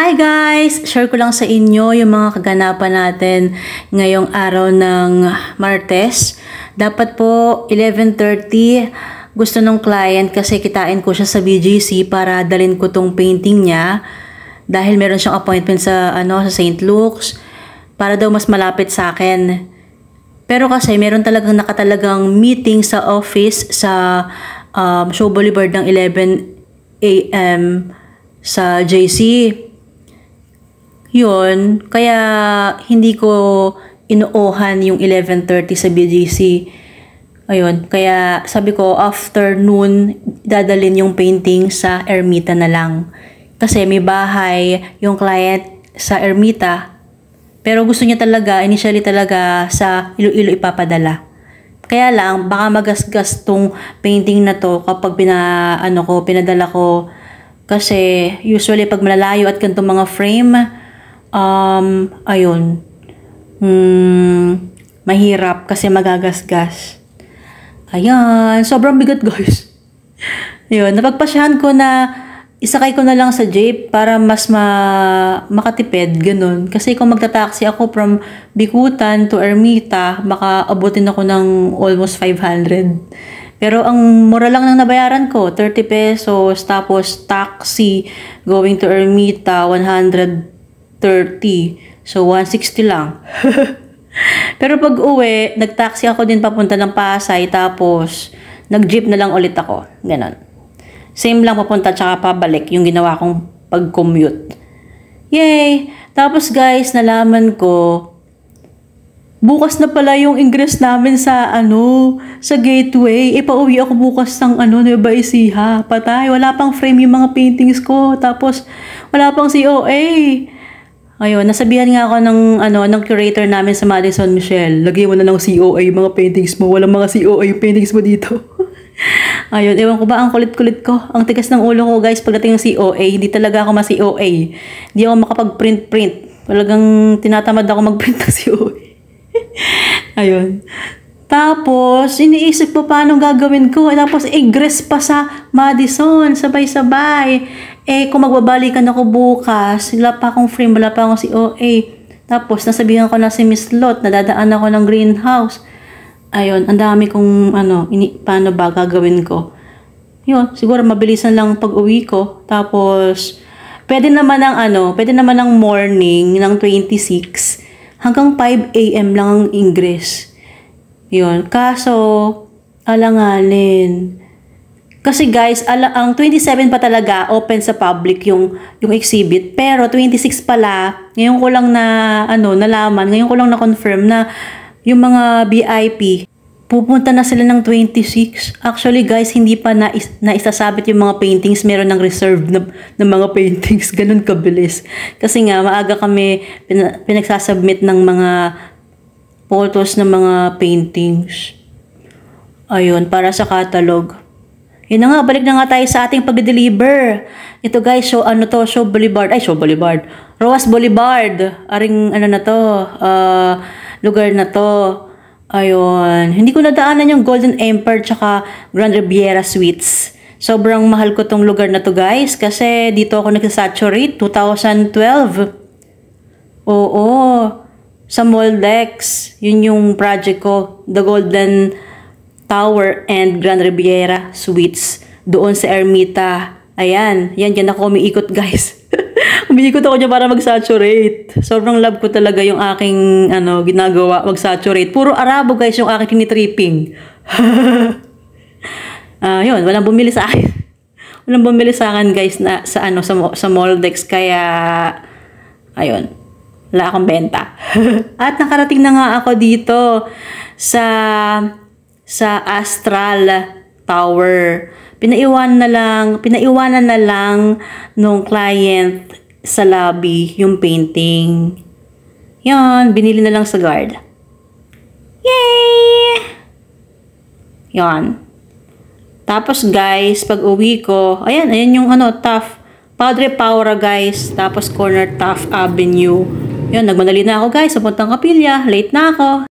Hi guys! Share ko lang sa inyo yung mga kaganapan natin ngayong araw ng Martes. Dapat po 11:30 gusto ng client kasi kitain ko siya sa BGC para dalhin ko tong painting niya dahil meron siyang appointment sa sa St. Luke's para daw mas malapit sa akin. Pero kasi meron talagang nakatalagang meeting sa office sa Show Boulevard ng 11 AM sa JC. Yun, kaya hindi ko inuuhan yung 11:30 sa BGC. Ayun, kaya sabi ko afternoon dadalhin yung painting sa Ermita na lang. Kasi may bahay yung client sa Ermita. Pero gusto niya talaga, initially talaga sa Iloilo ipapadala. Kaya lang, baka magasgas tong painting na to kapag pinadala ko. Kasi usually pag malalayo at ganitong mga frame, ayun, mahirap kasi magagasgas. Ayan, sobrang bigat guys. Ayun, napagpasyahan ko na isakay ko na lang sa jeep para mas makatipid, ganun. Kasi kung magta-taxi ako from Bikutan to Ermita, baka abutin ako ng almost 500. Pero ang mura lang ng nabayaran ko, 30 pesos, tapos taxi going to Ermita, 130. So, 160 lang. Pero pag uwi, nag-taxi ako din papunta ng Pasay, tapos nag-jeep na lang ulit ako. Ganon. Same lang papunta tsaka pabalik yung ginawa kong pag-commute. Yay! Tapos guys, nalaman ko, bukas na pala yung ingress namin sa sa gateway. Pauwi ako bukas ng Nueva Ecija. Patay, wala pang frame yung mga paintings ko. Tapos wala pang COA. Ayun, nasabihan nga ako ng curator namin sa Madison, Michelle. Lagyan mo na ng COA yung mga paintings mo. Walang mga COA yung paintings mo dito. Ayun, ewan ko ba, ang kulit-kulit ko. Ang tigas ng ulo ko guys pagdating ng COA. Hindi talaga ako ma-COA. Hindi ako makapag-print. Talagang tinatamad ako mag-print ng COA. Ayun. Tapos, iniisip ko paano gagawin ko. Tapos, ingress pa sa Madison. Sabay-sabay. Kung magbabalikan ako bukas, wala pa akong frame, wala pa akong COA. Tapos, nasabihan ko na si Miss Lot, nadadaan ako ng greenhouse. Ayun, ang dami kong, paano ba gagawin ko. Yun, siguro mabilisan lang pag-uwi ko. Tapos, pwede naman ng morning ng 26 hanggang 5 AM lang ang ingress. Yun, kaso, alanganin. Kasi guys, ang 27 pa talaga open sa public yung exhibit. Pero 26 pala, ngayon ko lang nalaman, ngayon ko lang na-confirm na yung mga VIP, pupunta na sila ng 26. Actually guys, hindi pa naisasabit yung mga paintings, meron ng reserved na mga paintings. Ganun kabilis. Kasi nga, maaga kami pinagsasubmit ng mga photos ng mga paintings. Ayun, para sa catalog. Yun na nga, balik na nga tayo sa ating pag-deliver. Ito guys, Show Boulevard. Show Boulevard. Roas Boulevard. Aring lugar na to. Ayun. Hindi ko nadaanan yung Golden Empire tsaka Grand Riviera Suites. Sobrang mahal ko tong lugar na to guys. Kasi dito ako nagsasaturate. 2012. Oo. Sa Moldex. Yun yung project ko. The Golden Tower and Grand Riviera Suites doon sa Ermita. Ayan, yan ako umiikot guys. Umiikot ako dyan para mag-saturate. Sobrang love ko talaga yung aking ginagawa, mag-saturate. Puro Arabo guys yung aking tinitripping. Yun, walang bumili sa akin. Walang bumili sa akin guys na sa Moldex, kaya ayun, wala akong benta. At nakarating na nga ako dito sa Astral Tower. Pinaiwanan na lang nung client sa lobby yung painting. Yan, binili na lang sa guard. Yay! Yan. Tapos guys, pag uwi ko, ayan yung Taft Padre Paura guys, tapos corner Taft Avenue. Yan, nagmadali na ako guys, sa Puntang Kapilya, late na ako.